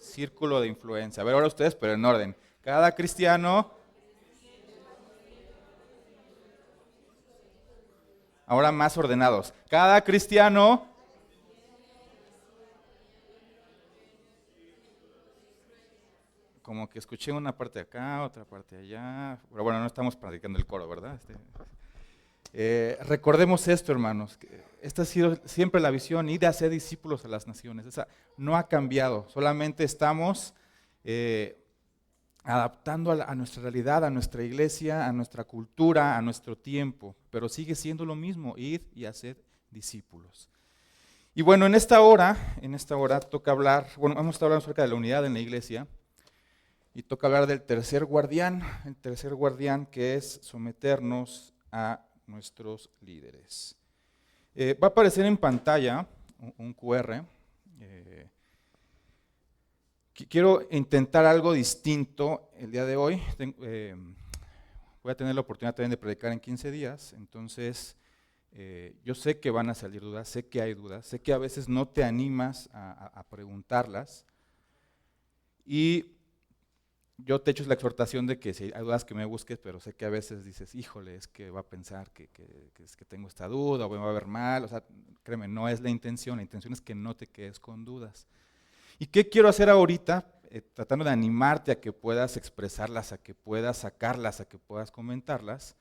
círculo de influencia. A ver, ahora ustedes, pero en orden. Cada cristiano, ahora más ordenados. Cada cristiano, como que escuché una parte acá, otra parte allá. Pero bueno, no estamos practicando el coro, ¿verdad? Recordemos esto, hermanos. Esta ha sido siempre la visión, ir a hacer discípulos a las naciones. Esa no ha cambiado, solamente estamos adaptando a nuestra realidad, a nuestra iglesia, a nuestra cultura, a nuestro tiempo. Pero sigue siendo lo mismo, ir y hacer discípulos. Y bueno, en esta hora toca hablar, bueno, hemos estado hablando acerca de la unidad en la iglesia. Y toca hablar del tercer guardián, el tercer guardián que es someternos a nuestros líderes. Va a aparecer en pantalla un QR. Quiero intentar algo distinto el día de hoy. Voy a tener la oportunidad también de predicar en 15 días, entonces yo sé que van a salir dudas, sé que hay dudas, sé que a veces no te animas a preguntarlas. Y yo te echo la exhortación de que si hay dudas que me busques, pero sé que a veces dices, híjole, es que va a pensar que es que tengo esta duda o me va a ver mal. O sea, créeme, no es la intención es que no te quedes con dudas. ¿Y qué quiero hacer ahorita? Tratando de animarte a que puedas expresarlas, a que puedas sacarlas, a que puedas comentarlas.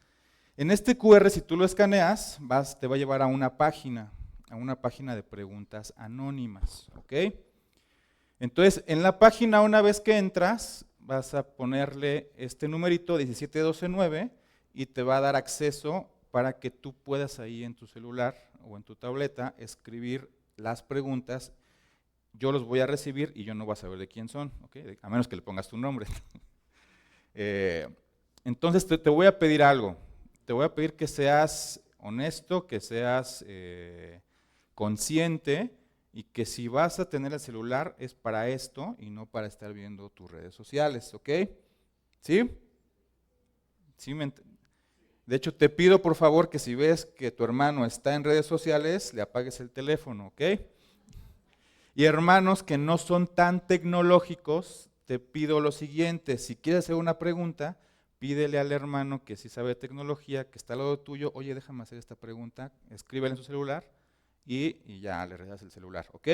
En este QR, si tú lo escaneas, te va a llevar a una página de preguntas anónimas, ¿ok? Entonces, en la página, una vez que entras, vas a ponerle este numerito 17129 y te va a dar acceso para que tú puedas ahí en tu celular o en tu tableta escribir las preguntas. Yo los voy a recibir y yo no voy a saber de quién son, ¿okay? A menos que le pongas tu nombre. Entonces te voy a pedir algo. Te voy a pedir que seas honesto, que seas consciente, y que si vas a tener el celular es para esto y no para estar viendo tus redes sociales, ¿ok? ¿Sí? ¿Sí de hecho, te pido por favor que si ves que tu hermano está en redes sociales, le apagues el teléfono, ¿ok? Y hermanos que no son tan tecnológicos, te pido lo siguiente: si quieres hacer una pregunta, pídele al hermano que sí sabe tecnología, que está al lado tuyo, oye, déjame hacer esta pregunta, escríbela en su celular y ya le regresas el celular, ¿ok?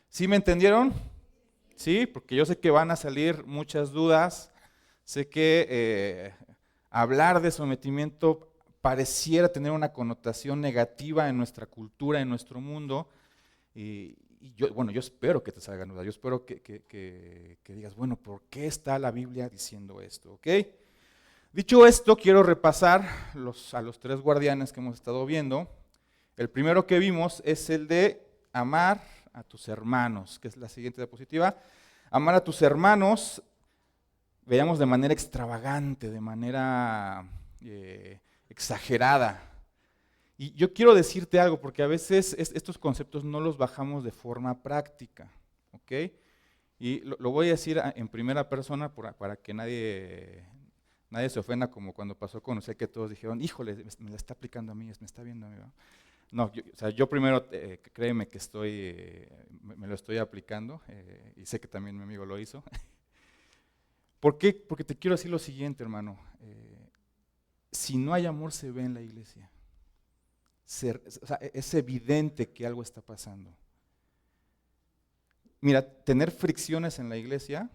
¿Sí me entendieron? Sí, porque yo sé que van a salir muchas dudas, sé que hablar de sometimiento pareciera tener una connotación negativa en nuestra cultura, en nuestro mundo, y yo espero que te salgan dudas, yo espero que digas, bueno, ¿por qué está la Biblia diciendo esto? ¿Ok? Dicho esto, quiero repasar a los tres guardianes que hemos estado viendo. El primero que vimos es el de amar a tus hermanos, que es la siguiente diapositiva. Amar a tus hermanos, veamos de manera extravagante, de manera exagerada. Y yo quiero decirte algo, porque a veces estos conceptos no los bajamos de forma práctica, ¿ok? Y lo voy a decir en primera persona para que nadie se ofenda, como cuando pasó con usted, que todos dijeron, híjole, me la está aplicando a mí, me está viendo a mí, ¿no? No, yo primero, créeme que me lo estoy aplicando, y sé que también mi amigo lo hizo. ¿Por qué? Porque te quiero decir lo siguiente, hermano. Si no hay amor, se ve en la iglesia. Es evidente que algo está pasando. Mira, tener fricciones en la iglesia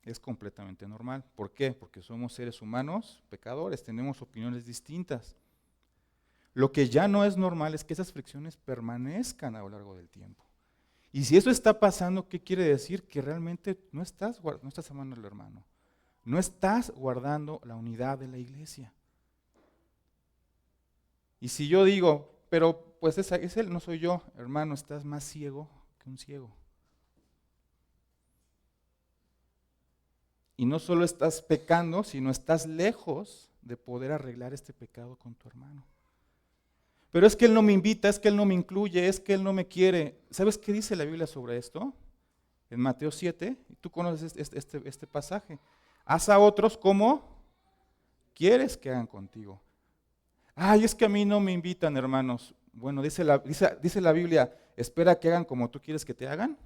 es completamente normal. ¿Por qué? Porque somos seres humanos, pecadores, tenemos opiniones distintas. Lo que ya no es normal es que esas fricciones permanezcan a lo largo del tiempo. Y si eso está pasando, ¿qué quiere decir? Que realmente no estás amando al hermano. No estás guardando la unidad de la iglesia. Y si yo digo, pero pues es él, no soy yo, hermano, estás más ciego que un ciego. Y no solo estás pecando, sino estás lejos de poder arreglar este pecado con tu hermano. Pero es que él no me invita, es que él no me incluye, es que él no me quiere. ¿Sabes qué dice la Biblia sobre esto? En Mateo 7, y tú conoces este pasaje. Haz a otros como quieres que hagan contigo. Ay, es que a mí no me invitan, hermanos. Bueno, dice la Biblia, espera que hagan como tú quieres que te hagan.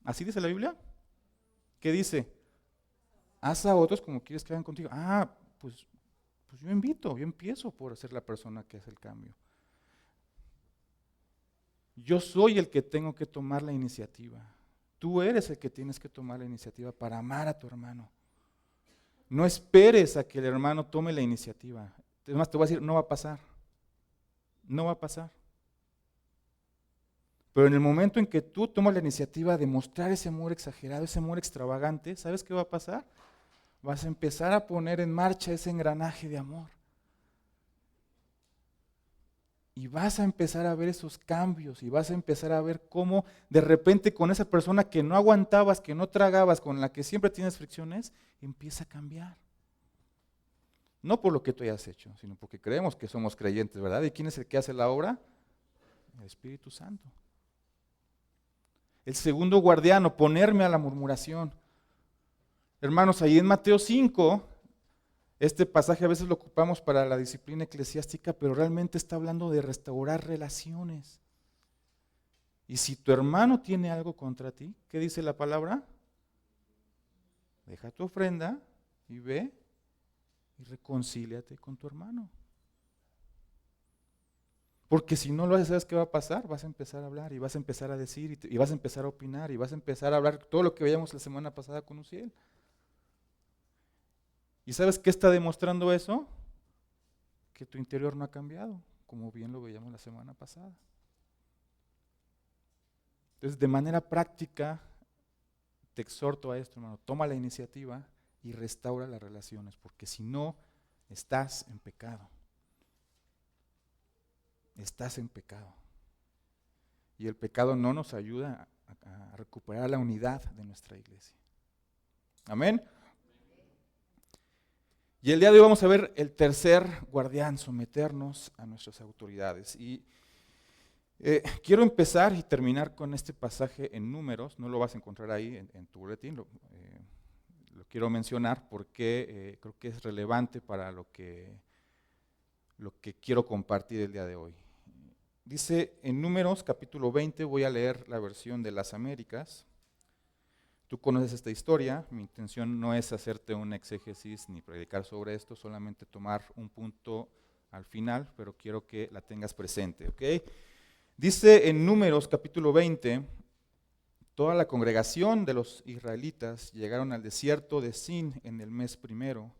¿Así dice la Biblia? ¿Qué dice? Haz a otros como quieres que hagan contigo. Pues yo invito, yo empiezo por ser la persona que hace el cambio. Yo soy el que tengo que tomar la iniciativa. Tú eres el que tienes que tomar la iniciativa para amar a tu hermano. No esperes a que el hermano tome la iniciativa. Además te voy a decir, no va a pasar. No va a pasar. Pero en el momento en que tú tomas la iniciativa de mostrar ese amor exagerado, ese amor extravagante, ¿sabes qué va a pasar? Vas a empezar a poner en marcha ese engranaje de amor. Y vas a empezar a ver esos cambios y vas a empezar a ver cómo de repente con esa persona que no aguantabas, que no tragabas, con la que siempre tienes fricciones, empieza a cambiar. No por lo que tú hayas hecho, sino porque creemos que somos creyentes, ¿verdad? ¿Y quién es el que hace la obra? El Espíritu Santo. El segundo guardián, ponerme a la murmuración. Hermanos, ahí en Mateo 5, este pasaje a veces lo ocupamos para la disciplina eclesiástica, pero realmente está hablando de restaurar relaciones. Y si tu hermano tiene algo contra ti, ¿qué dice la palabra? Deja tu ofrenda y ve y reconcíliate con tu hermano. Porque si no lo haces, ¿sabes qué va a pasar? Vas a empezar a hablar y vas a empezar a decir y vas a empezar a opinar y vas a empezar a hablar todo lo que veíamos la semana pasada con Uziel. ¿Y sabes qué está demostrando eso? Que tu interior no ha cambiado, como bien lo veíamos la semana pasada. Entonces, de manera práctica, te exhorto a esto, hermano, toma la iniciativa y restaura las relaciones, porque si no, estás en pecado. Estás en pecado. Y el pecado no nos ayuda a recuperar la unidad de nuestra iglesia. Amén. Y el día de hoy vamos a ver el tercer guardián, someternos a nuestras autoridades. Y quiero empezar y terminar con este pasaje en Números, no lo vas a encontrar ahí en tu boletín, lo quiero mencionar porque creo que es relevante para lo que quiero compartir el día de hoy. Dice en Números capítulo 20, voy a leer la versión de las Américas. Tú conoces esta historia, mi intención no es hacerte un exégesis ni predicar sobre esto, solamente tomar un punto al final, pero quiero que la tengas presente, ¿ok? Dice en Números capítulo 20, toda la congregación de los israelitas llegaron al desierto de Sin en el mes primero,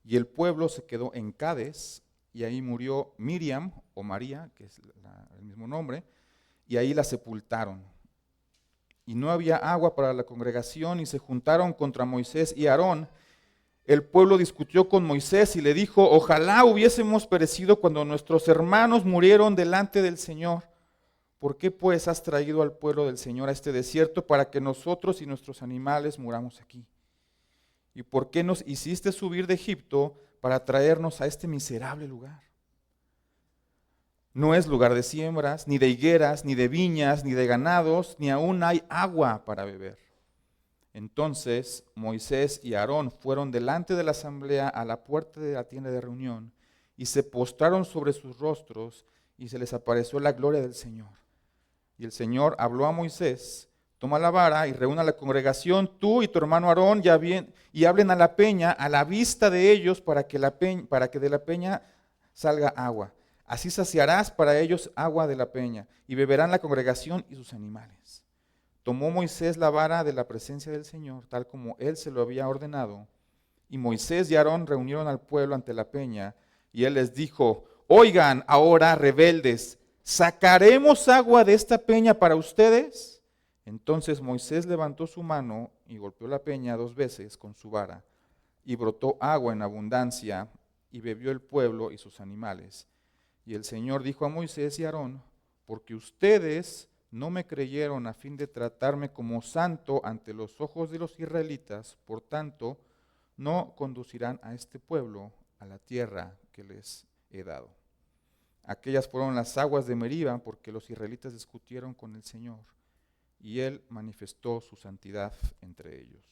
y el pueblo se quedó en Cades, y ahí murió Miriam, o María, que es el mismo nombre, y ahí la sepultaron. Y no había agua para la congregación y se juntaron contra Moisés y Aarón. El pueblo discutió con Moisés y le dijo, ojalá hubiésemos perecido cuando nuestros hermanos murieron delante del Señor. ¿Por qué pues has traído al pueblo del Señor a este desierto para que nosotros y nuestros animales muramos aquí? ¿Y por qué nos hiciste subir de Egipto para traernos a este miserable lugar? No es lugar de siembras, ni de higueras, ni de viñas, ni de ganados, ni aún hay agua para beber. Entonces Moisés y Aarón fueron delante de la asamblea a la puerta de la tienda de reunión y se postraron sobre sus rostros y se les apareció la gloria del Señor. Y el Señor habló a Moisés, toma la vara y reúna a la congregación, tú y tu hermano Aarón, y hablen a la peña a la vista de ellos para que de la peña salga agua. Así saciarás para ellos agua de la peña, y beberán la congregación y sus animales. Tomó Moisés la vara de la presencia del Señor, tal como él se lo había ordenado, y Moisés y Aarón reunieron al pueblo ante la peña, y él les dijo, oigan ahora, rebeldes, ¿sacaremos agua de esta peña para ustedes? Entonces Moisés levantó su mano y golpeó la peña 2 veces con su vara, y brotó agua en abundancia, y bebió el pueblo y sus animales. Y el Señor dijo a Moisés y a Aarón, porque ustedes no me creyeron a fin de tratarme como santo ante los ojos de los israelitas, por tanto, no conducirán a este pueblo a la tierra que les he dado. Aquellas fueron las aguas de Meriba, porque los israelitas discutieron con el Señor, y Él manifestó su santidad entre ellos.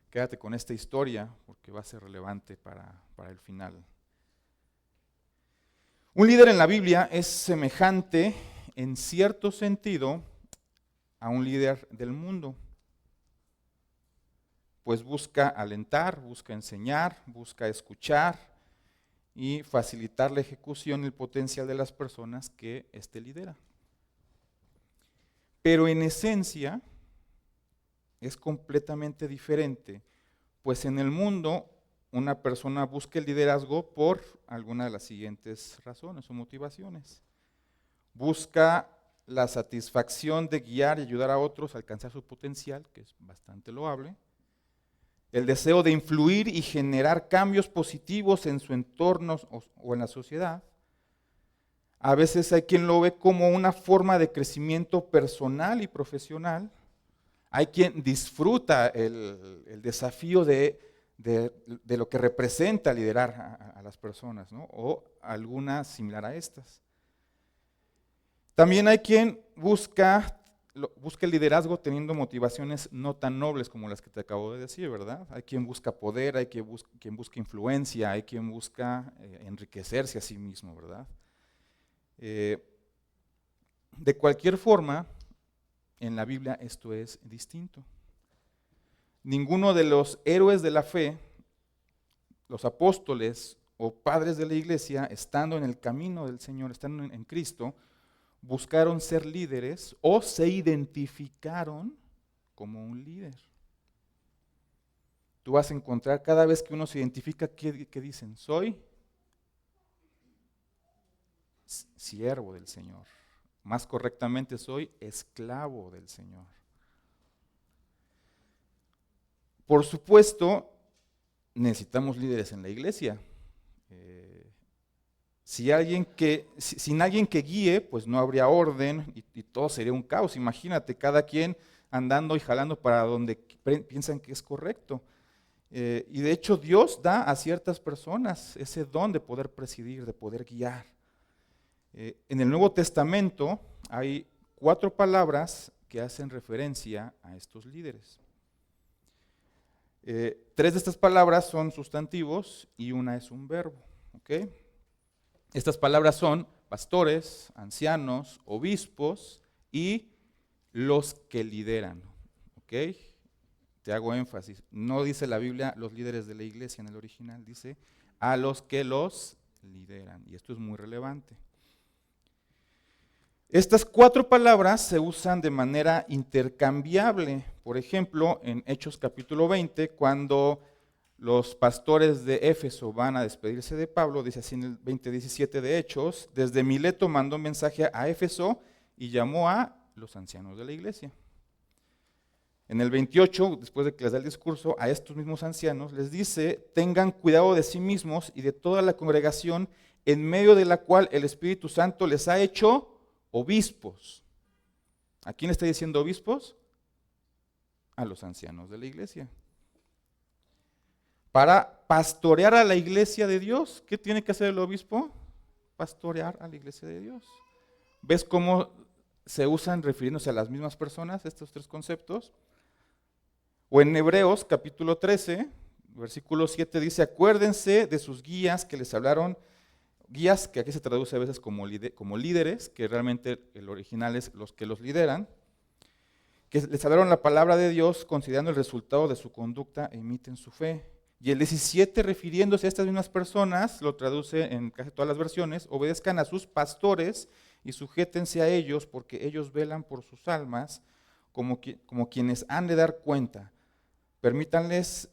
Quédate con esta historia, porque va a ser relevante para el final. Un líder en la Biblia es semejante, en cierto sentido, a un líder del mundo? Pues busca alentar, busca enseñar, busca escuchar y facilitar la ejecución y el potencial de las personas que éste lidera. Pero en esencia es completamente diferente, pues en el mundo una persona busca el liderazgo por alguna de las siguientes razones o motivaciones. Busca la satisfacción de guiar y ayudar a otros a alcanzar su potencial, que es bastante loable. El deseo de influir y generar cambios positivos en su entorno o en la sociedad. A veces hay quien lo ve como una forma de crecimiento personal y profesional. Hay quien disfruta el desafío de lo que representa liderar a las personas, ¿no? O alguna similar a estas. También hay quien busca el liderazgo teniendo motivaciones no tan nobles como las que te acabo de decir, ¿verdad? Hay quien busca poder, hay quien busca influencia, hay quien busca enriquecerse a sí mismo, ¿verdad? De cualquier forma, en la Biblia esto es distinto. Ninguno de los héroes de la fe, los apóstoles o padres de la iglesia, estando en el camino del Señor, estando en Cristo, buscaron ser líderes o se identificaron como un líder. Tú vas a encontrar cada vez que uno se identifica, ¿qué dicen? Soy siervo del Señor. Más correctamente, soy esclavo del Señor. Por supuesto, necesitamos líderes en la iglesia. Sin alguien que guíe, pues no habría orden y todo sería un caos. Imagínate, cada quien andando y jalando para donde piensan que es correcto. Y de hecho Dios da a ciertas personas ese don de poder presidir, de poder guiar. En el Nuevo Testamento hay 4 palabras que hacen referencia a estos líderes. 3 de estas palabras son sustantivos y una es un verbo. ¿Okay? Estas palabras son pastores, ancianos, obispos y los que lideran. ¿Okay? Te hago énfasis. No dice la Biblia los líderes de la iglesia en el original, dice a los que los lideran. Y esto es muy relevante. Estas 4 palabras se usan de manera intercambiable. Por ejemplo, en Hechos capítulo 20, cuando los pastores de Éfeso van a despedirse de Pablo, dice así en el 20:17 de Hechos, desde Mileto mandó mensaje a Éfeso y llamó a los ancianos de la iglesia. En el 28, después de que les da el discurso, a estos mismos ancianos les dice, tengan cuidado de sí mismos y de toda la congregación en medio de la cual el Espíritu Santo les ha hecho obispos. ¿A quién está diciendo obispos? A los ancianos de la iglesia. Para pastorear a la iglesia de Dios, ¿qué tiene que hacer el obispo? Pastorear a la iglesia de Dios. ¿Ves cómo se usan refiriéndose a las mismas personas estos 3 conceptos? O en Hebreos capítulo 13, versículo 7 dice, acuérdense de sus guías que les hablaron, guías que aquí se traduce a veces como líderes, que realmente el original es los que los lideran, que les hablaron la palabra de Dios considerando el resultado de su conducta e imiten su fe. Y el 17, refiriéndose a estas mismas personas, lo traduce en casi todas las versiones, obedezcan a sus pastores y sujétense a ellos porque ellos velan por sus almas como quienes han de dar cuenta. Permítanles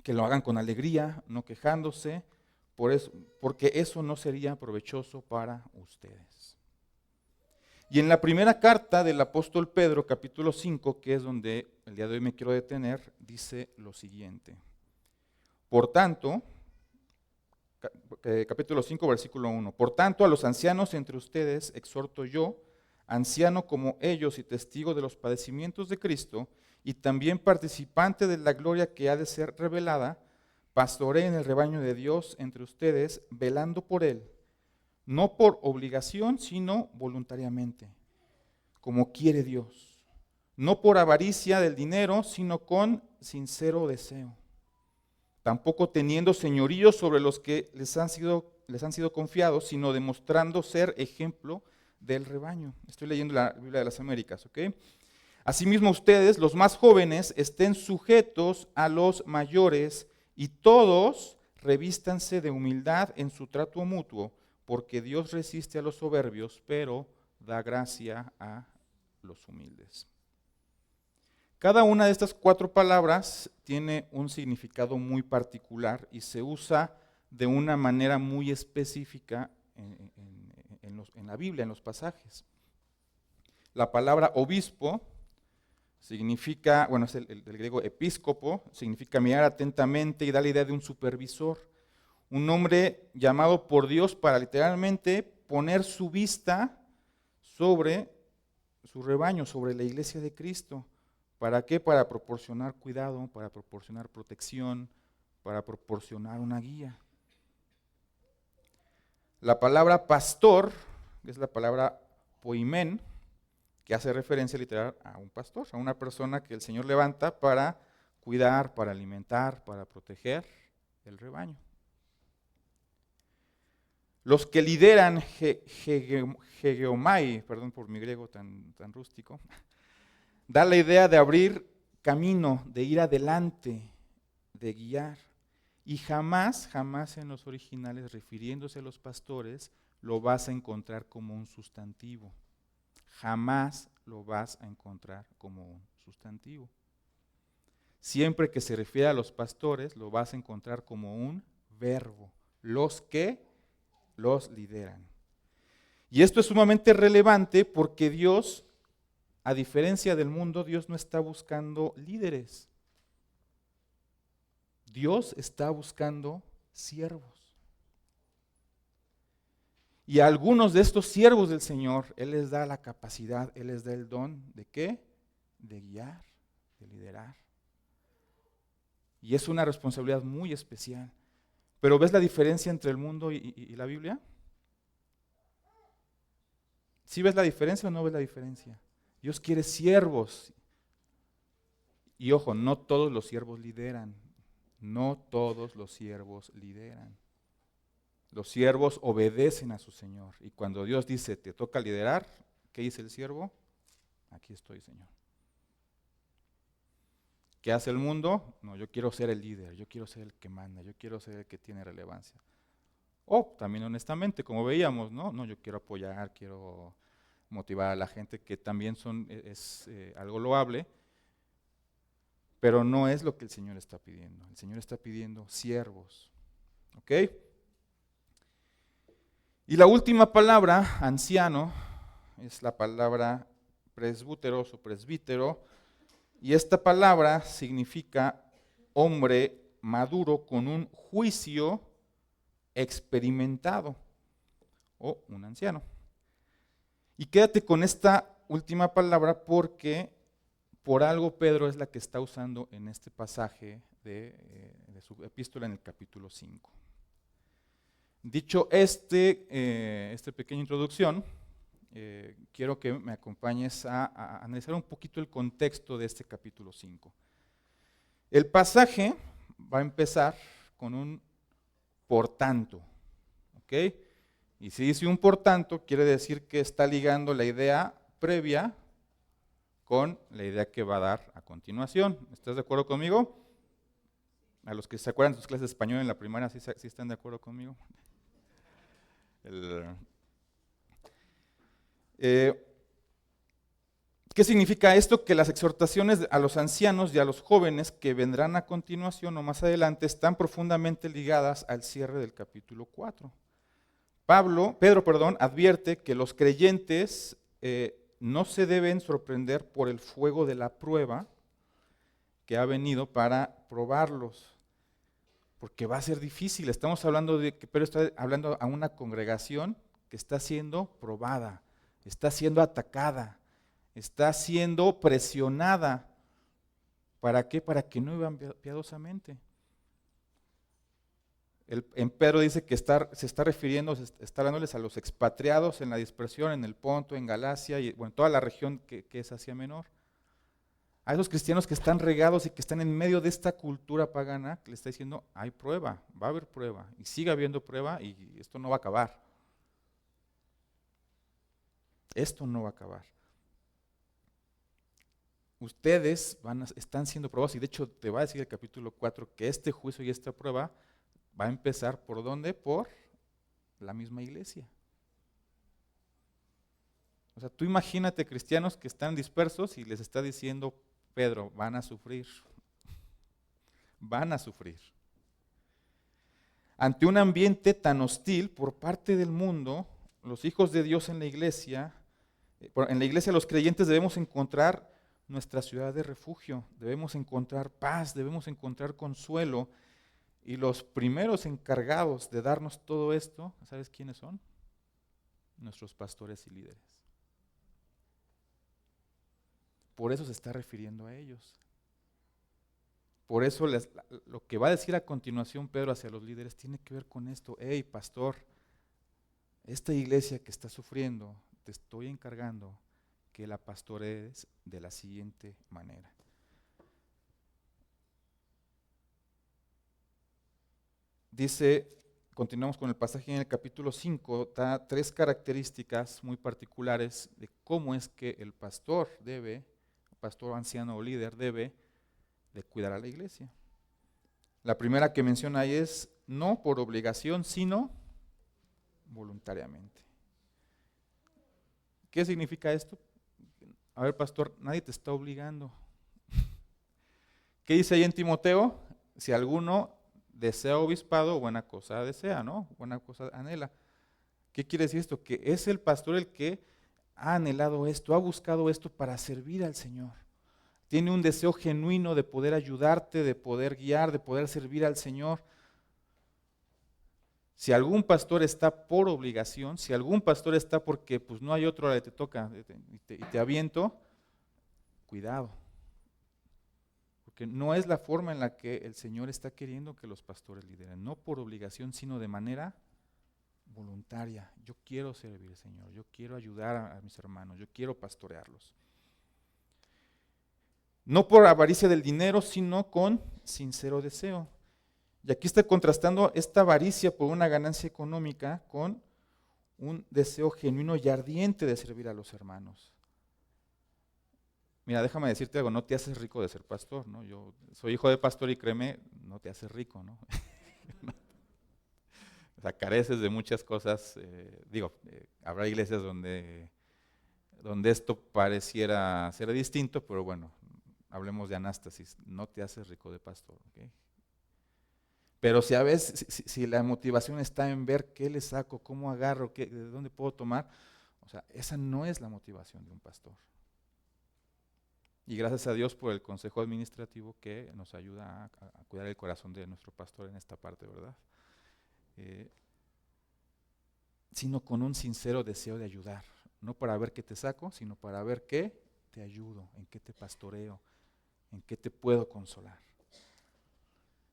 que lo hagan con alegría, no quejándose, porque eso no sería provechoso para ustedes. Y en la primera carta del apóstol Pedro, capítulo 5, que es donde el día de hoy me quiero detener, dice lo siguiente. Por tanto, capítulo 5, versículo 1, por tanto a los ancianos entre ustedes exhorto yo, anciano como ellos y testigo de los padecimientos de Cristo, y también participante de la gloria que ha de ser revelada, pastoree en el rebaño de Dios entre ustedes, velando por él, no por obligación, sino voluntariamente, como quiere Dios, no por avaricia del dinero, sino con sincero deseo, tampoco teniendo señorío sobre los que les han sido confiados, sino demostrando ser ejemplo del rebaño. Estoy leyendo la Biblia de las Américas, ¿ok? Asimismo ustedes, los más jóvenes, estén sujetos a los mayores y todos revístanse de humildad en su trato mutuo, porque Dios resiste a los soberbios, pero da gracia a los humildes. Cada una de estas 4 palabras tiene un significado muy particular y se usa de una manera muy específica en la Biblia, en los pasajes. La palabra obispo significa, bueno, es del griego episcopo, significa mirar atentamente y da la idea de un supervisor. Un hombre llamado por Dios para literalmente poner su vista sobre su rebaño, sobre la iglesia de Cristo. ¿Para qué? Para proporcionar cuidado, para proporcionar protección, para proporcionar una guía. La palabra pastor, que es la palabra poimen, que hace referencia literal a un pastor, a una persona que el Señor levanta para cuidar, para alimentar, para proteger el rebaño. Los que lideran hegeomai, perdón por mi griego tan rústico, da la idea de abrir camino, de ir adelante, de guiar. Y jamás en los originales, refiriéndose a los pastores, lo vas a encontrar como un sustantivo. Jamás lo vas a encontrar como un sustantivo. Siempre que se refiere a los pastores, lo vas a encontrar como un verbo. Los que los lideran. Y esto es sumamente relevante porque Dios, a diferencia del mundo, Dios no está buscando líderes. Dios está buscando siervos. Y a algunos de estos siervos del Señor, Él les da la capacidad, Él les da el don ¿de qué? De guiar, de liderar. Y es una responsabilidad muy especial. Pero ¿ves la diferencia entre el mundo y la Biblia? ¿Sí ves la diferencia o no ves la diferencia? Dios quiere siervos. Y ojo, no todos los siervos lideran. No todos los siervos lideran. Los siervos obedecen a su Señor. Y cuando Dios dice, te toca liderar, ¿qué dice el siervo? Aquí estoy, Señor. ¿Qué hace el mundo? No, yo quiero ser el líder, yo quiero ser el que manda, yo quiero ser el que tiene relevancia. O también honestamente, como veíamos, no, yo quiero apoyar, quiero motivar a la gente, que también es algo loable, pero no es lo que el Señor está pidiendo. El Señor está pidiendo siervos. ¿Ok? Y la última palabra, anciano, es la palabra presbúteros o presbítero, y esta palabra significa hombre maduro con un juicio experimentado, o un anciano. Y quédate con esta última palabra porque por algo Pedro es la que está usando en este pasaje de su epístola en el capítulo 5. Dicho esta pequeña introducción, quiero que me acompañes a analizar un poquito el contexto de este capítulo 5. El pasaje va a empezar con un por tanto, ¿ok? Y si dice un por tanto, quiere decir que está ligando la idea previa con la idea que va a dar a continuación. ¿Estás de acuerdo conmigo? A los que se acuerdan de sus clases de español en la primaria, ¿sí están de acuerdo conmigo? ¿Qué significa esto? Que las exhortaciones a los ancianos y a los jóvenes que vendrán a continuación o más adelante están profundamente ligadas al cierre del capítulo 4. Pedro, advierte que los creyentes no se deben sorprender por el fuego de la prueba que ha venido para probarlos, porque va a ser difícil. Estamos hablando de que Pedro está hablando a una congregación que está siendo probada, está siendo atacada, está siendo presionada. ¿Para qué? Para que no vivan piadosamente. En Pedro dice que se está refiriendo, está hablándoles a los expatriados en la dispersión, en el Ponto, en Galacia y bueno, toda la región que es Asia Menor. A esos cristianos que están regados y que están en medio de esta cultura pagana, que le está diciendo, hay prueba, va a haber prueba, y sigue habiendo prueba y esto no va a acabar. Esto no va a acabar. ustedes están siendo probados, y de hecho te va a decir el capítulo 4 que este juicio y esta prueba va a empezar ¿por dónde? Por la misma iglesia. O sea, tú imagínate cristianos que están dispersos y les está diciendo Pedro, van a sufrir, van a sufrir. Ante un ambiente tan hostil por parte del mundo, los hijos de Dios en la iglesia los creyentes debemos encontrar nuestra ciudad de refugio, debemos encontrar paz, debemos encontrar consuelo, y los primeros encargados de darnos todo esto, ¿sabes quiénes son? Nuestros pastores y líderes. Por eso se está refiriendo a ellos. Por eso lo que va a decir a continuación Pedro hacia los líderes tiene que ver con esto. Hey, pastor, esta iglesia que está sufriendo, te estoy encargando que la pastorees de la siguiente manera. Dice, continuamos con el pasaje en el capítulo 5, da 3 características muy particulares de cómo es que el pastor anciano o líder debe de cuidar a la iglesia. La primera que menciona ahí es no por obligación, sino voluntariamente. ¿Qué significa esto? A ver, pastor, nadie te está obligando. ¿Qué dice ahí en Timoteo? Si alguno desea obispado, buena cosa desea, ¿no? Buena cosa anhela. ¿Qué quiere decir esto? Que es el pastor el que ha anhelado esto, ha buscado esto para servir al Señor. Tiene un deseo genuino de poder ayudarte, de poder guiar, de poder servir al Señor. Si algún pastor está por obligación, si algún pastor está porque pues no hay otro a que te toca y te aviento, cuidado. Porque no es la forma en la que el Señor está queriendo que los pastores lideren, no por obligación, sino de manera voluntaria. Yo quiero servir, Señor, yo quiero ayudar a mis hermanos, yo quiero pastorearlos. No por avaricia del dinero, sino con sincero deseo. Y aquí está contrastando esta avaricia por una ganancia económica con un deseo genuino y ardiente de servir a los hermanos. Mira, déjame decirte algo, no te haces rico de ser pastor, ¿no? Yo soy hijo de pastor y créeme, no te haces rico, ¿no? O sea, careces de muchas cosas. Habrá iglesias donde esto pareciera ser distinto, pero bueno, hablemos de anástasis, no te haces rico de pastor, ¿ok? Pero si la motivación está en ver qué le saco, cómo agarro, de dónde puedo tomar, o sea, esa no es la motivación de un pastor. Y gracias a Dios por el consejo administrativo que nos ayuda a cuidar el corazón de nuestro pastor en esta parte, ¿verdad? Sino con un sincero deseo de ayudar, no para ver qué te saco, sino para ver qué te ayudo, en qué te pastoreo, en qué te puedo consolar.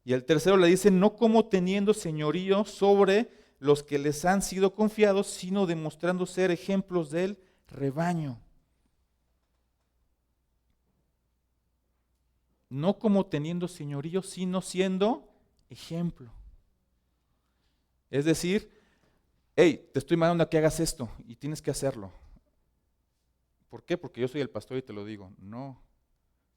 Y el tercero le dice, no como teniendo señorío sobre los que les han sido confiados, sino demostrando ser ejemplos del rebaño. No como teniendo señorío, sino siendo ejemplo. Es decir, hey, te estoy mandando a que hagas esto y tienes que hacerlo. ¿Por qué? Porque yo soy el pastor y te lo digo. No.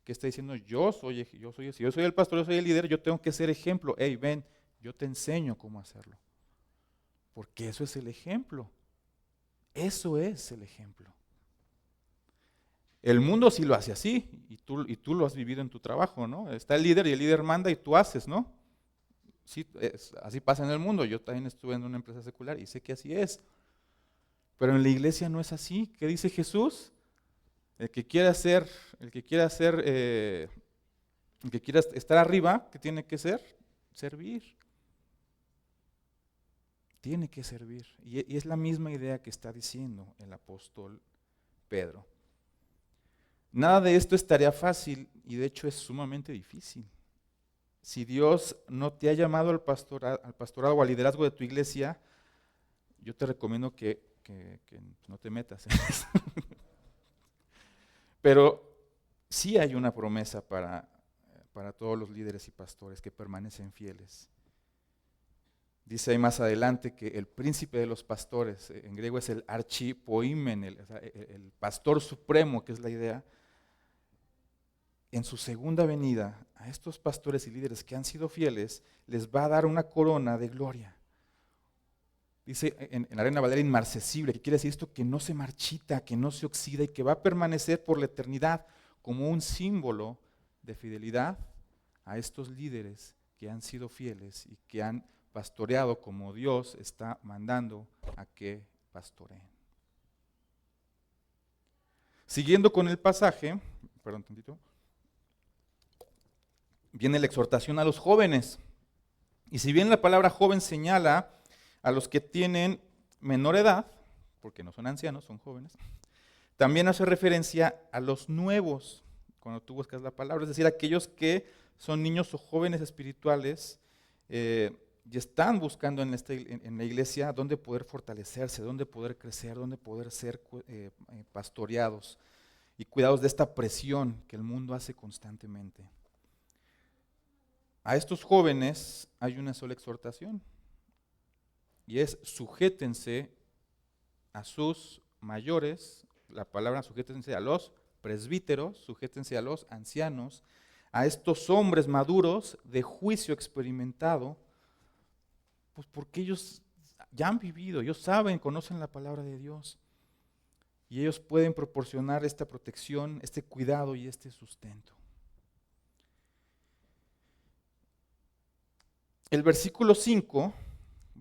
¿Qué está diciendo? Si yo soy el pastor, yo soy el líder, yo tengo que ser ejemplo. Hey, ven, yo te enseño cómo hacerlo. Porque eso es el ejemplo. Eso es el ejemplo. El mundo sí lo hace así, y tú lo has vivido en tu trabajo, ¿no? Está el líder y el líder manda y tú haces, ¿no? Sí, así pasa en el mundo. Yo también estuve en una empresa secular y sé que así es. Pero en la iglesia no es así. ¿Qué dice Jesús? El que quiera estar arriba, ¿qué tiene que ser? Servir. Tiene que servir. Y es la misma idea que está diciendo el apóstol Pedro. Nada de esto es tarea fácil y de hecho es sumamente difícil. Si Dios no te ha llamado al pastorado o al liderazgo de tu iglesia, yo te recomiendo que no te metas en eso. Pero sí hay una promesa para todos los líderes y pastores que permanecen fieles. Dice ahí más adelante que el príncipe de los pastores, en griego es el archipoimen, el pastor supremo, que es la idea, en su segunda venida, a estos pastores y líderes que han sido fieles, les va a dar una corona de gloria. Dice en la Reina Valera, inmarcesible, que quiere decir esto, que no se marchita, que no se oxida y que va a permanecer por la eternidad como un símbolo de fidelidad a estos líderes que han sido fieles y que han pastoreado como Dios está mandando a que pastoreen. Siguiendo con el pasaje, perdón tantito, viene la exhortación a los jóvenes. Y si bien la palabra joven señala a los que tienen menor edad, porque no son ancianos, son jóvenes, también hace referencia a los nuevos, cuando tú buscas la palabra, es decir, aquellos que son niños o jóvenes espirituales y están buscando en la iglesia dónde poder fortalecerse, dónde poder crecer, dónde poder ser pastoreados y cuidados de esta presión que el mundo hace constantemente. A estos jóvenes hay una sola exhortación, y es sujétense a sus mayores, la palabra sujétense a los presbíteros, sujétense a los ancianos, a estos hombres maduros de juicio experimentado, pues porque ellos ya han vivido, ellos saben, conocen la palabra de Dios, y ellos pueden proporcionar esta protección, este cuidado y este sustento. El versículo 5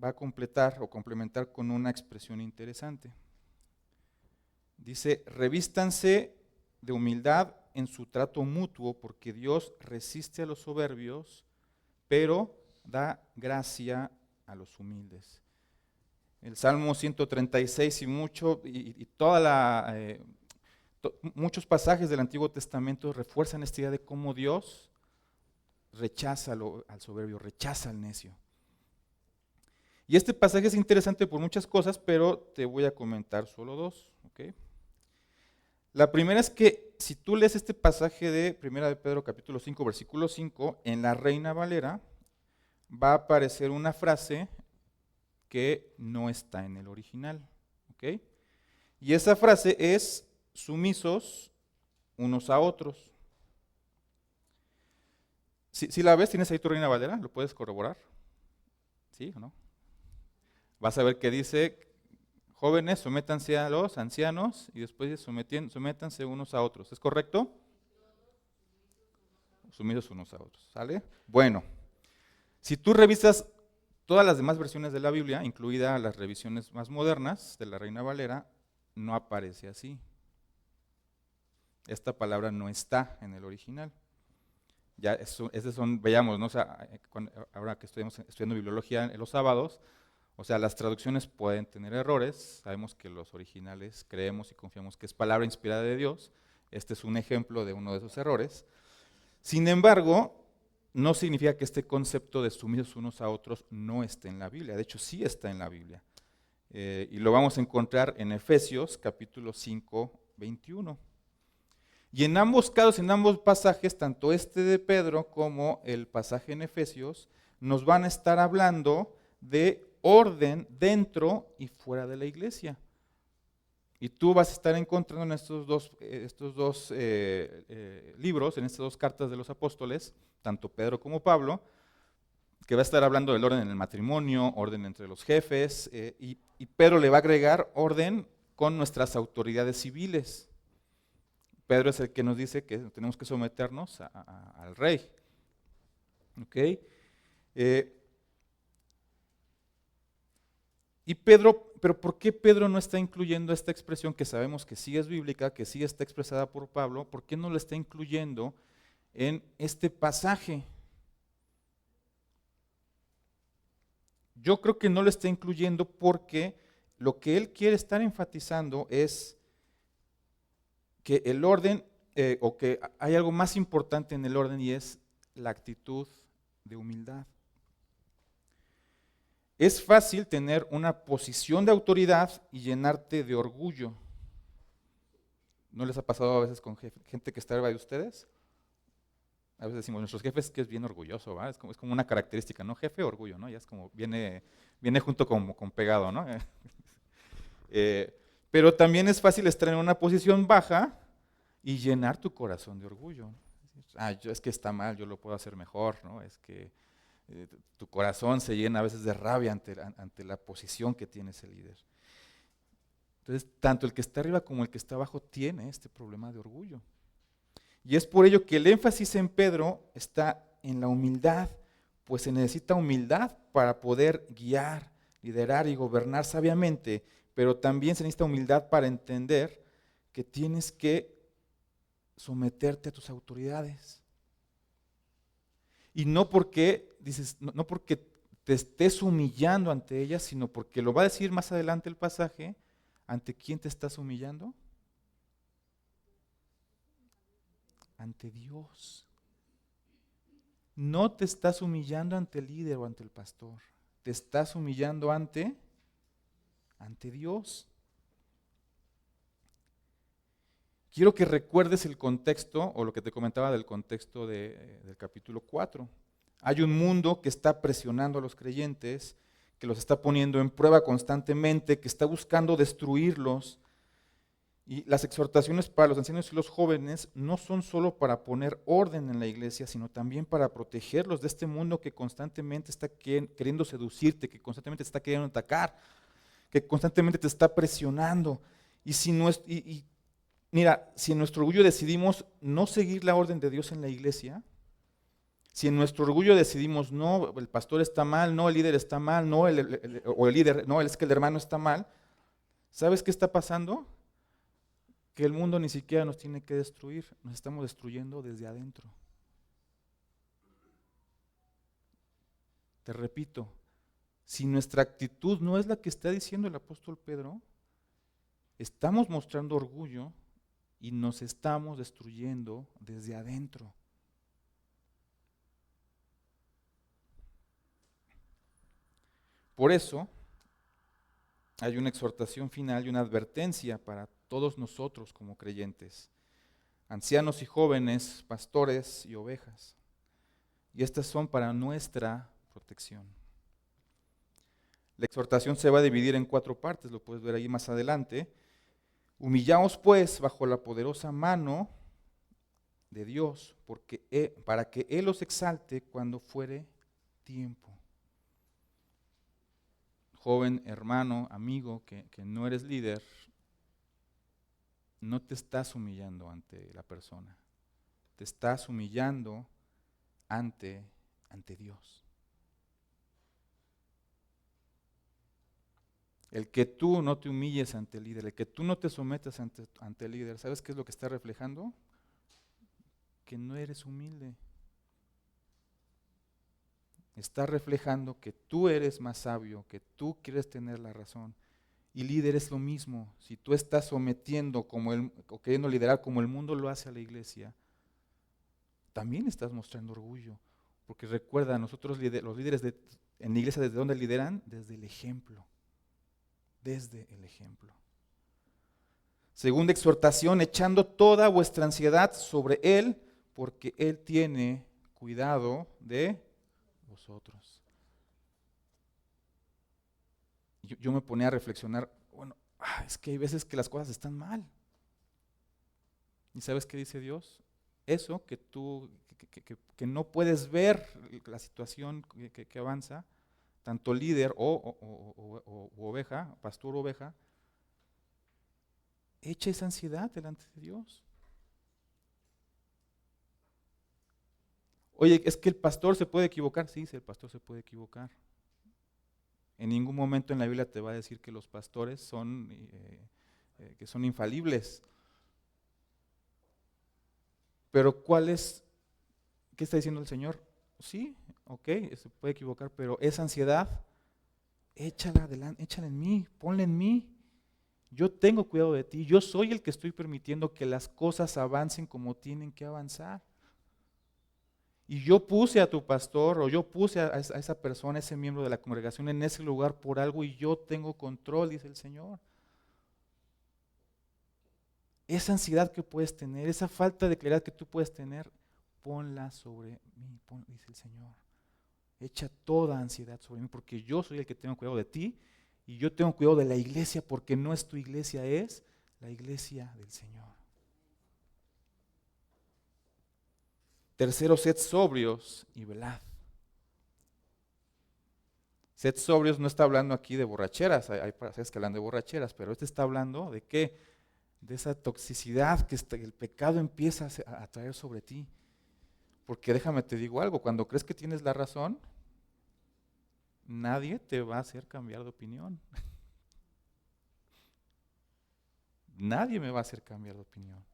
va a completar o complementar con una expresión interesante. Dice, revístanse de humildad en su trato mutuo, porque Dios resiste a los soberbios, pero da gracia a los humildes. El Salmo 136 muchos pasajes del Antiguo Testamento refuerzan esta idea de cómo Dios rechaza al soberbio, rechaza al necio. Y este pasaje es interesante por muchas cosas, pero te voy a comentar solo dos. ¿Okay? La primera es que si tú lees este pasaje de 1 de Pedro capítulo 5, versículo 5, en la Reina Valera va a aparecer una frase que no está en el original. ¿Okay? Y esa frase es sumisos unos a otros. ¿Sí la ves? ¿Tienes ahí tu Reina Valera? ¿Lo puedes corroborar? ¿Sí o no? Vas a ver que dice, jóvenes, sométanse a los ancianos, y después dice, sométanse unos a otros. ¿Es correcto? Sumidos unos a otros. ¿Sale? Bueno, si tú revisas todas las demás versiones de la Biblia, incluidas las revisiones más modernas de la Reina Valera, no aparece así. Esta palabra no está en el original. Ya veamos, ¿no? O sea, ahora que estamos estudiando bibliología en los sábados, o sea, las traducciones pueden tener errores, sabemos que los originales creemos y confiamos que es palabra inspirada de Dios, este es un ejemplo de uno de esos errores. Sin embargo, no significa que este concepto de sumidos unos a otros no esté en la Biblia, de hecho sí está en la Biblia. Y lo vamos a encontrar en Efesios capítulo 5, 21. Y en ambos casos, en ambos pasajes, tanto este de Pedro como el pasaje en Efesios, nos van a estar hablando de orden dentro y fuera de la iglesia. Y tú vas a estar encontrando en estos dos libros, en estas dos cartas de los apóstoles, tanto Pedro como Pablo, que va a estar hablando del orden en el matrimonio, orden entre los jefes, y Pedro le va a agregar orden con nuestras autoridades civiles. Pedro es el que nos dice que tenemos que someternos al rey. ¿Ok? Pero ¿por qué Pedro no está incluyendo esta expresión que sabemos que sí es bíblica, que sí está expresada por Pablo? ¿Por qué no la está incluyendo en este pasaje? Yo creo que no lo está incluyendo porque lo que él quiere estar enfatizando es que el orden, o que hay algo más importante en el orden, y es la actitud de humildad. Es fácil tener una posición de autoridad y llenarte de orgullo. ¿No les ha pasado a veces con gente que está arriba de ustedes? A veces decimos, nuestros jefes que es bien orgulloso, ¿va? Es como una característica, ¿no? Jefe, orgullo, ¿no? Ya es como, viene junto con pegado, ¿no? Pero también es fácil estar en una posición baja y llenar tu corazón de orgullo. Es que está mal, yo lo puedo hacer mejor, ¿no? Es que tu corazón se llena a veces de rabia ante la posición que tiene ese líder. Entonces, tanto el que está arriba como el que está abajo tiene este problema de orgullo. Y es por ello que el énfasis en Pedro está en la humildad, pues se necesita humildad para poder guiar, liderar y gobernar sabiamente, pero también se necesita humildad para entender que tienes que someterte a tus autoridades. Y no porque, no porque te estés humillando ante ellas, sino porque lo va a decir más adelante el pasaje, ¿ante quién te estás humillando? Ante Dios. No te estás humillando ante el líder o ante el pastor, te estás humillando ante Dios. Quiero que recuerdes el contexto, o lo que te comentaba del contexto del capítulo 4. Hay un mundo que está presionando a los creyentes, que los está poniendo en prueba constantemente, que está buscando destruirlos. Y las exhortaciones para los ancianos y los jóvenes no son solo para poner orden en la iglesia, sino también para protegerlos de este mundo que constantemente está queriendo seducirte, que constantemente te está queriendo atacar, que constantemente te está presionando. Mira, si en nuestro orgullo decidimos no seguir la orden de Dios en la iglesia, si en nuestro orgullo decidimos no, el pastor está mal, no, el líder está mal, no, el líder, no, es que el hermano está mal, ¿sabes qué está pasando? Que el mundo ni siquiera nos tiene que destruir, nos estamos destruyendo desde adentro. Te repito, si nuestra actitud no es la que está diciendo el apóstol Pedro, estamos mostrando orgullo y nos estamos destruyendo desde adentro. Por eso, hay una exhortación final y una advertencia para todos nosotros como creyentes, ancianos y jóvenes, pastores y ovejas. Y estas son para nuestra protección. La exhortación se va a dividir en 4 partes, lo puedes ver ahí más adelante. Humillaos pues bajo la poderosa mano de Dios, para que Él os exalte cuando fuere tiempo. Joven, hermano, amigo, que no eres líder, no te estás humillando ante la persona, te estás humillando ante Dios. El que tú no te humilles ante el líder, el que tú no te sometas ante el líder, ¿sabes qué es lo que está reflejando? Que no eres humilde. Está reflejando que tú eres más sabio, que tú quieres tener la razón. Y líder es lo mismo. Si tú estás sometiendo o queriendo liderar como el mundo lo hace a la iglesia, también estás mostrando orgullo. Porque recuerda, nosotros los líderes en la iglesia, ¿desde dónde lideran? Desde el ejemplo. Desde el ejemplo. Segunda exhortación, echando toda vuestra ansiedad sobre Él, porque Él tiene cuidado de vosotros. Yo me ponía a reflexionar, bueno, es que hay veces que las cosas están mal. ¿Y sabes qué dice Dios? Eso que tú, que no puedes ver la situación que avanza, tanto líder o oveja, pastor o oveja, echa esa ansiedad delante de Dios. Oye, es que el pastor se puede equivocar. Sí, el pastor se puede equivocar. En ningún momento en la Biblia te va a decir que los pastores que son infalibles. Pero ¿qué está diciendo el Señor? Sí, ok, se puede equivocar, pero esa ansiedad, échala en mí, ponla en mí. Yo tengo cuidado de ti, yo soy el que estoy permitiendo que las cosas avancen como tienen que avanzar. Y yo puse a tu pastor o yo puse a esa persona, ese miembro de la congregación en ese lugar por algo y yo tengo control, dice el Señor. Esa ansiedad que puedes tener, esa falta de claridad que tú puedes tener, ponla sobre mí, dice el Señor. Echa toda ansiedad sobre mí porque yo soy el que tengo cuidado de ti y yo tengo cuidado de la iglesia porque no es tu iglesia, es la iglesia del Señor. Tercero, sed sobrios y velad. Sed sobrios no está hablando aquí de borracheras, hay pasajes que hablan de borracheras, pero este está hablando de qué, de esa toxicidad que el pecado empieza a traer sobre ti. Porque déjame te digo algo, cuando crees que tienes la razón, nadie te va a hacer cambiar de opinión. Nadie me va a hacer cambiar de opinión.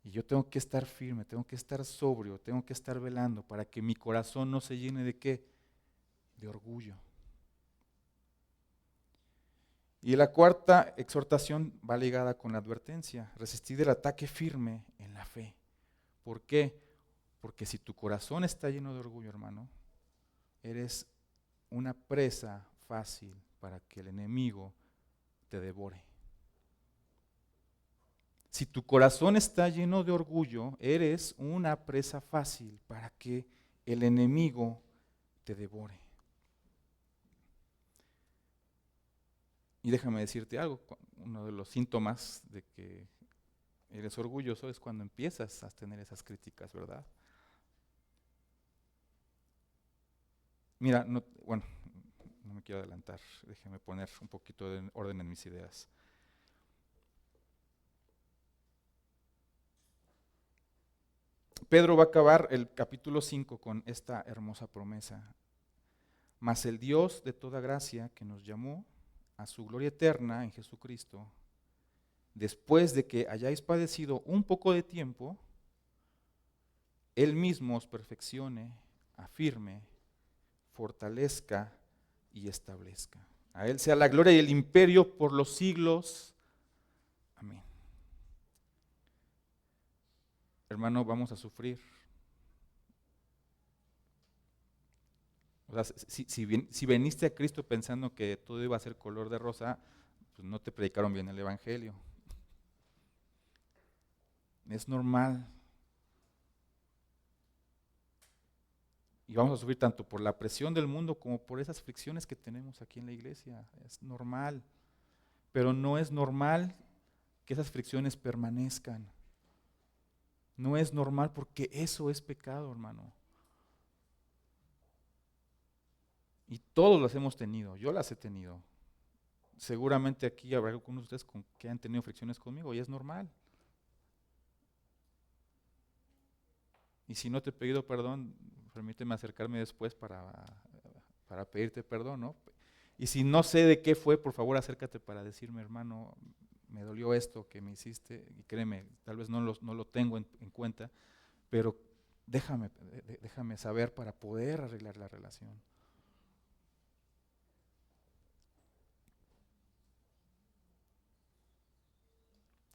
Y yo tengo que estar firme, tengo que estar sobrio, tengo que estar velando para que mi corazón no se llene de qué, de orgullo. Y la cuarta exhortación va ligada con la advertencia, resistir el ataque firme en la fe. ¿Por qué? Porque si tu corazón está lleno de orgullo, hermano, eres una presa fácil para que el enemigo te devore. Si tu corazón está lleno de orgullo, eres una presa fácil para que el enemigo te devore. Y déjame decirte algo, uno de los síntomas de que eres orgulloso es cuando empiezas a tener esas críticas, ¿verdad? Mira, no me quiero adelantar, déjame poner un poquito de orden en mis ideas. Pedro va a acabar el capítulo 5 con esta hermosa promesa. Mas el Dios de toda gracia que nos llamó a su gloria eterna en Jesucristo, después de que hayáis padecido un poco de tiempo, Él mismo os perfeccione, afirme, fortalezca y establezca. A Él sea la gloria y el imperio por los siglos. Amén. Hermano, vamos a sufrir. O sea, si viniste a Cristo pensando que todo iba a ser color de rosa, pues no te predicaron bien el Evangelio. Es normal. Y vamos a sufrir tanto por la presión del mundo como por esas fricciones que tenemos aquí en la iglesia. Es normal. Pero no es normal que esas fricciones permanezcan. No es normal porque eso es pecado, hermano. Y todos las hemos tenido, yo las he tenido. Seguramente aquí habrá algunos de ustedes que han tenido fricciones conmigo y es normal. Y si no te he pedido perdón, permíteme acercarme después para pedirte perdón, ¿no? Y si no sé de qué fue, por favor acércate para decirme, hermano, me dolió esto que me hiciste, y créeme, tal vez no lo tengo en cuenta, pero déjame saber para poder arreglar la relación.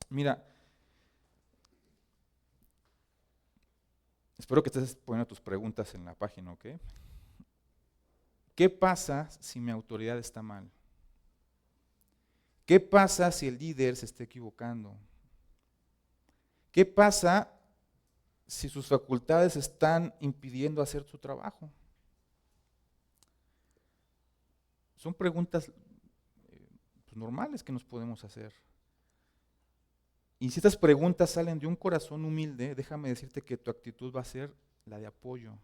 Mira, espero que estés poniendo tus preguntas en la página, ¿ok? ¿Qué pasa si mi autoridad está mal? ¿Qué pasa si el líder se está equivocando? ¿Qué pasa si sus facultades están impidiendo hacer su trabajo? Son preguntas pues, normales que nos podemos hacer. Y si estas preguntas salen de un corazón humilde, déjame decirte que tu actitud va a ser la de apoyo.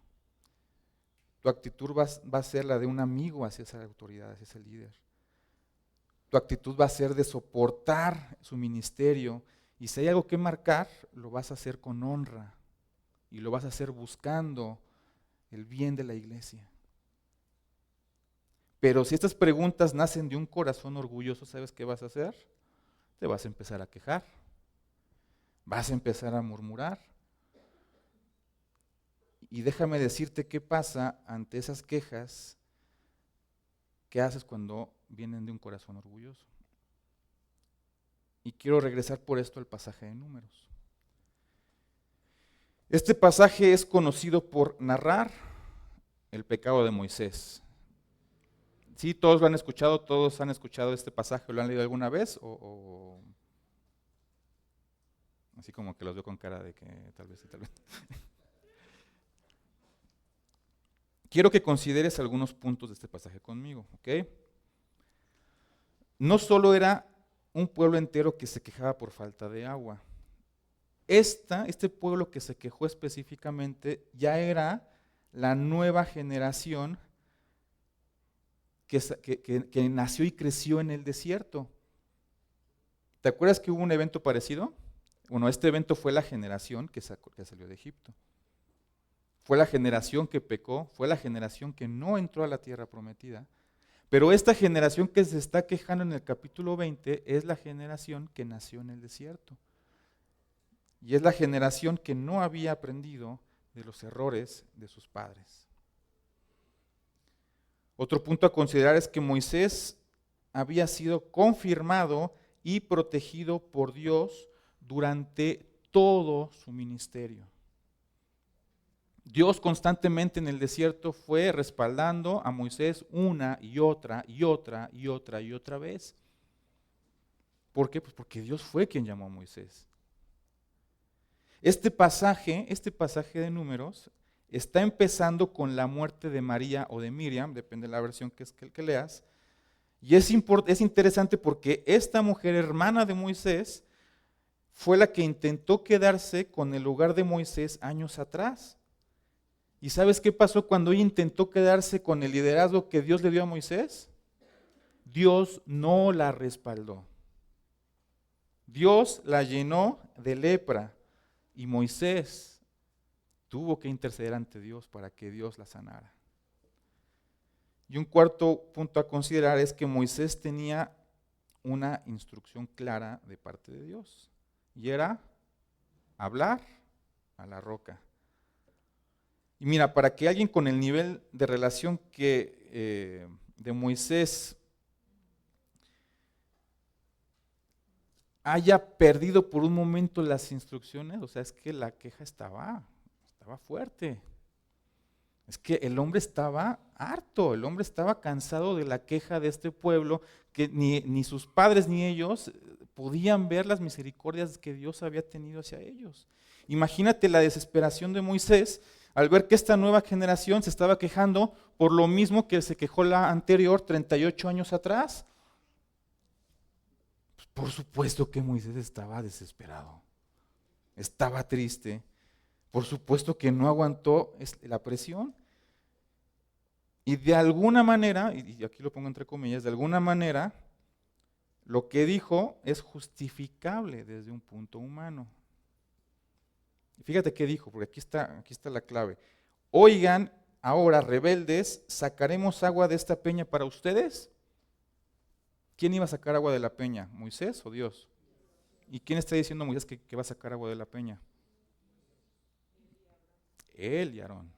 Tu actitud va a ser la de un amigo hacia esa autoridad, hacia ese líder. Tu actitud va a ser de soportar su ministerio. Y si hay algo que marcar, lo vas a hacer con honra. Y lo vas a hacer buscando el bien de la iglesia. Pero si estas preguntas nacen de un corazón orgulloso, ¿sabes qué vas a hacer? Te vas a empezar a quejar. Vas a empezar a murmurar. Y déjame decirte qué pasa ante esas quejas. ¿Qué haces cuando vienen de un corazón orgulloso? Y quiero regresar por esto al pasaje de Números. Este pasaje es conocido por narrar el pecado de Moisés. ¿Sí? ¿Todos lo han escuchado? ¿Todos han escuchado este pasaje? ¿Lo han leído alguna vez? Así como que los veo con cara de que tal vez sí, tal vez. Quiero que consideres algunos puntos de este pasaje conmigo, ¿ok? No solo era un pueblo entero que se quejaba por falta de agua. este pueblo que se quejó específicamente ya era la nueva generación que nació y creció en el desierto. ¿Te acuerdas que hubo un evento parecido? Bueno, este evento fue la generación que salió de Egipto. Fue la generación que pecó, fue la generación que no entró a la tierra prometida. Pero esta generación que se está quejando en el capítulo 20 es la generación que nació en el desierto. Y es la generación que no había aprendido de los errores de sus padres. Otro punto a considerar es que Moisés había sido confirmado y protegido por Dios durante todo su ministerio. Dios constantemente en el desierto fue respaldando a Moisés una y otra y otra y otra y otra vez. ¿Por qué? Pues porque Dios fue quien llamó a Moisés. Este pasaje de Números, está empezando con la muerte de María o de Miriam, depende de la versión que leas, y es interesante porque esta mujer hermana de Moisés fue la que intentó quedarse con el lugar de Moisés años atrás. ¿Y sabes qué pasó cuando ella intentó quedarse con el liderazgo que Dios le dio a Moisés? Dios no la respaldó. Dios la llenó de lepra y Moisés tuvo que interceder ante Dios para que Dios la sanara. Y un cuarto punto a considerar es que Moisés tenía una instrucción clara de parte de Dios, y era hablar a la roca. Y mira, para que alguien con el nivel de relación de Moisés haya perdido por un momento las instrucciones, o sea, es que la queja estaba fuerte. Es que el hombre estaba harto, el hombre estaba cansado de la queja de este pueblo, que ni sus padres ni ellos podían ver las misericordias que Dios había tenido hacia ellos. Imagínate la desesperación de Moisés al ver que esta nueva generación se estaba quejando por lo mismo que se quejó la anterior 38 años atrás. Pues por supuesto que Moisés estaba desesperado, estaba triste. Por supuesto que no aguantó la presión. Y de alguna manera, y aquí lo pongo entre comillas, de alguna manera, lo que dijo es justificable desde un punto humano. Fíjate qué dijo, porque aquí está la clave. Oigan, ahora rebeldes, ¿sacaremos agua de esta peña para ustedes? ¿Quién iba a sacar agua de la peña? ¿Moisés o Dios? ¿Y quién está diciendo a Moisés que va a sacar agua de la peña? Él y Aarón.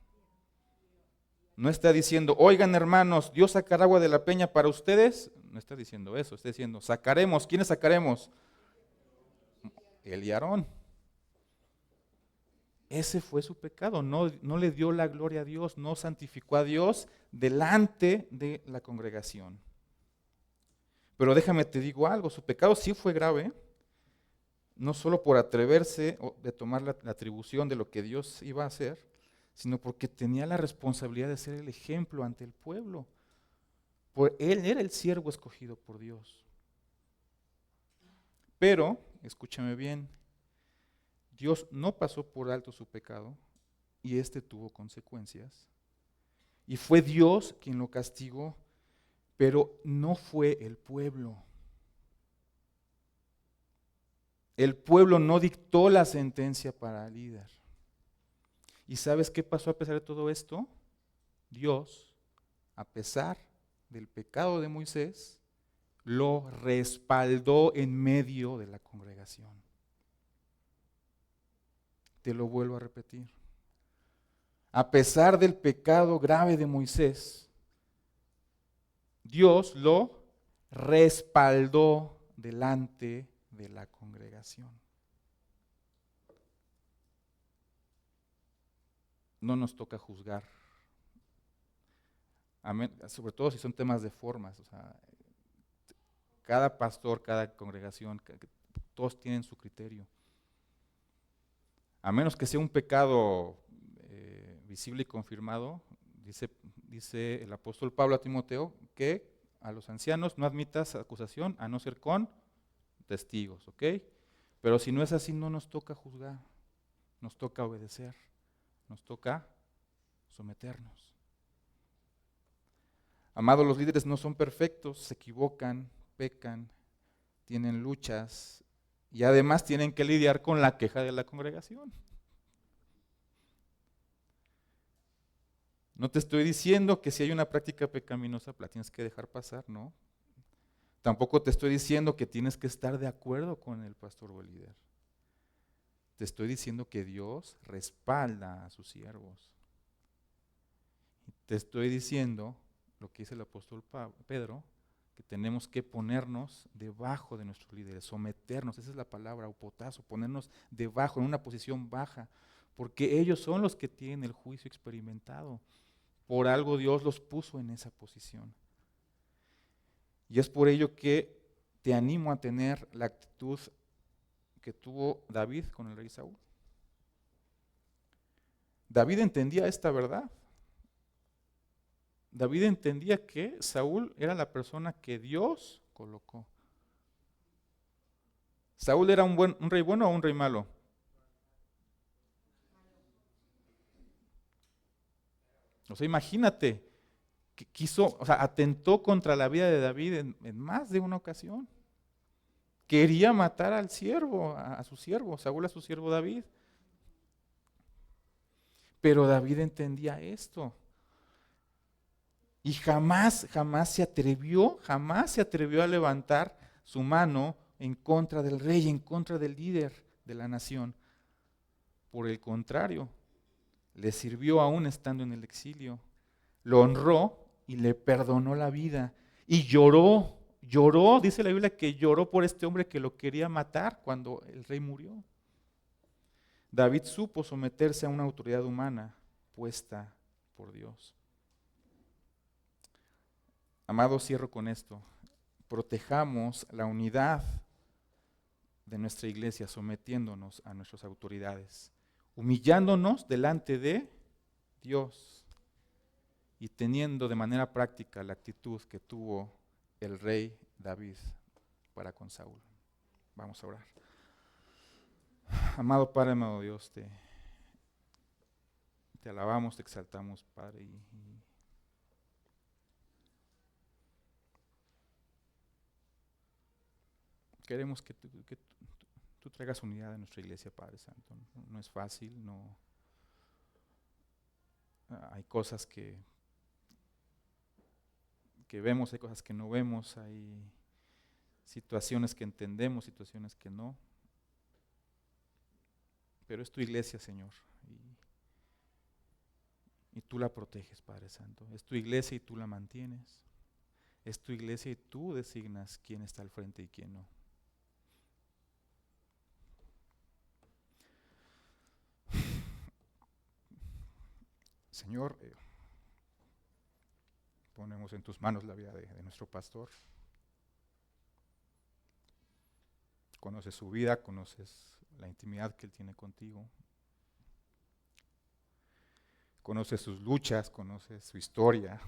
No está diciendo, oigan hermanos, Dios sacará agua de la peña para ustedes. No está diciendo eso, está diciendo, sacaremos. ¿Quiénes sacaremos? Él y Aarón. Ese fue su pecado, no le dio la gloria a Dios, no santificó a Dios delante de la congregación. Pero déjame te digo algo, su pecado sí fue grave, no solo por atreverse de tomar la atribución de lo que Dios iba a hacer, sino porque tenía la responsabilidad de ser el ejemplo ante el pueblo. Él era el siervo escogido por Dios. Pero, escúchame bien, Dios no pasó por alto su pecado y este tuvo consecuencias. Y fue Dios quien lo castigó, pero no fue el pueblo. El pueblo no dictó la sentencia para el líder. ¿Y sabes qué pasó a pesar de todo esto? Dios, a pesar del pecado de Moisés, lo respaldó en medio de la congregación. Te lo vuelvo a repetir. A pesar del pecado grave de Moisés, Dios lo respaldó delante de la congregación. No nos toca juzgar, sobre todo si son temas de formas. O sea, cada pastor, cada congregación, todos tienen su criterio. A menos que sea un pecado visible y confirmado, dice el apóstol Pablo a Timoteo que a los ancianos no admitas acusación a no ser con testigos, ¿ok? Pero si no es así, no nos toca juzgar, nos toca obedecer, nos toca someternos. Amados, los líderes no son perfectos, se equivocan, pecan, tienen luchas y además tienen que lidiar con la queja de la congregación. No te estoy diciendo que si hay una práctica pecaminosa la tienes que dejar pasar, no. Tampoco te estoy diciendo que tienes que estar de acuerdo con el pastor o el líder. Te estoy diciendo que Dios respalda a sus siervos. Te estoy diciendo lo que dice el apóstol Pedro, que tenemos que ponernos debajo de nuestros líderes, someternos, esa es la palabra, opotazo, ponernos debajo, en una posición baja, porque ellos son los que tienen el juicio experimentado. Por algo Dios los puso en esa posición. Y es por ello que te animo a tener la actitud que tuvo David con el rey Saúl. David entendía esta verdad. David entendía que Saúl era la persona que Dios colocó. ¿Saúl era un rey bueno o un rey malo? O sea, imagínate, que quiso, o sea, atentó contra la vida de David en más de una ocasión. Quería matar al siervo, a su siervo, Saúl a su siervo David. Pero David entendía esto. Y jamás se atrevió a levantar su mano en contra del rey, en contra del líder de la nación. Por el contrario, le sirvió aún estando en el exilio. Lo honró y le perdonó la vida. Y lloró, dice la Biblia que lloró por este hombre que lo quería matar cuando el rey murió. David supo someterse a una autoridad humana puesta por Dios. Amado, cierro con esto. Protejamos la unidad de nuestra iglesia sometiéndonos a nuestras autoridades, humillándonos delante de Dios y teniendo de manera práctica la actitud que tuvo el rey David para con Saúl. Vamos a orar. Amado Padre, amado Dios, te alabamos, te exaltamos, Padre, y queremos que tú traigas unidad a nuestra iglesia, Padre Santo. No es fácil, no. Hay cosas que vemos, hay cosas que no vemos, hay situaciones que entendemos, situaciones que no. Pero es tu iglesia, Señor, y tú la proteges, Padre Santo. Es tu iglesia y tú la mantienes. Es tu iglesia y tú designas quién está al frente y quién no. Señor, ponemos en tus manos la vida de nuestro pastor. Conoces su vida, conoces la intimidad que él tiene contigo. Conoces sus luchas, conoces su historia.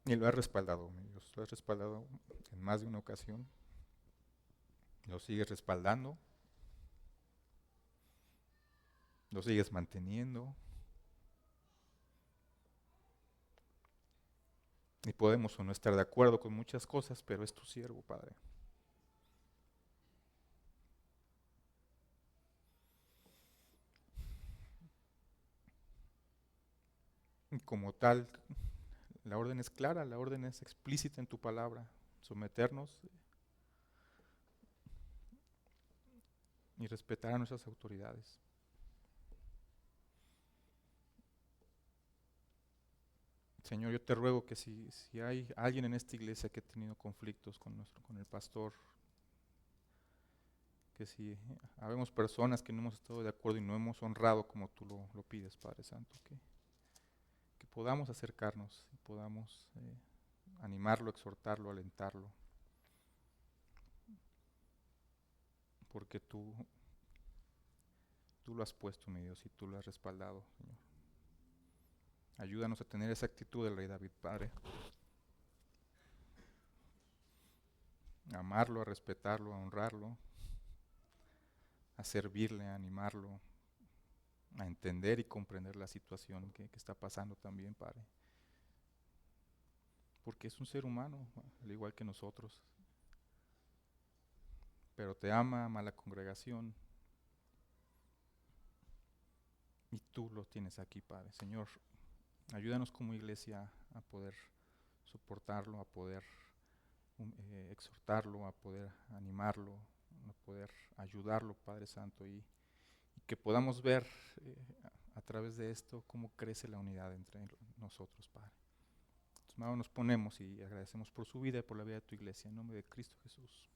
Y lo has respaldado, mi Dios, lo has respaldado en más de una ocasión. Lo sigues respaldando. Lo sigues manteniendo. Y podemos o no estar de acuerdo con muchas cosas, pero es tu siervo, Padre. Y como tal, la orden es clara, la orden es explícita en tu palabra. Someternos y respetar a nuestras autoridades. Señor, yo te ruego que si hay alguien en esta iglesia que ha tenido conflictos con el pastor, que si habemos personas que no hemos estado de acuerdo y no hemos honrado como tú lo pides, Padre Santo, que podamos acercarnos y podamos animarlo, exhortarlo, alentarlo, porque tú lo has puesto, mi Dios, y tú lo has respaldado, Señor. Ayúdanos a tener esa actitud del rey David, Padre. A amarlo, a respetarlo, a honrarlo, a servirle, a animarlo, a entender y comprender la situación que está pasando también, Padre. Porque es un ser humano, al igual que nosotros. Pero te ama la congregación. Y tú lo tienes aquí, Padre. Señor, ayúdanos como iglesia a poder soportarlo, a poder exhortarlo, a poder animarlo, a poder ayudarlo, Padre Santo, y que podamos ver a través de esto cómo crece la unidad entre nosotros, Padre. Entonces, nos ponemos y agradecemos por su vida y por la vida de tu iglesia. En nombre de Cristo Jesús.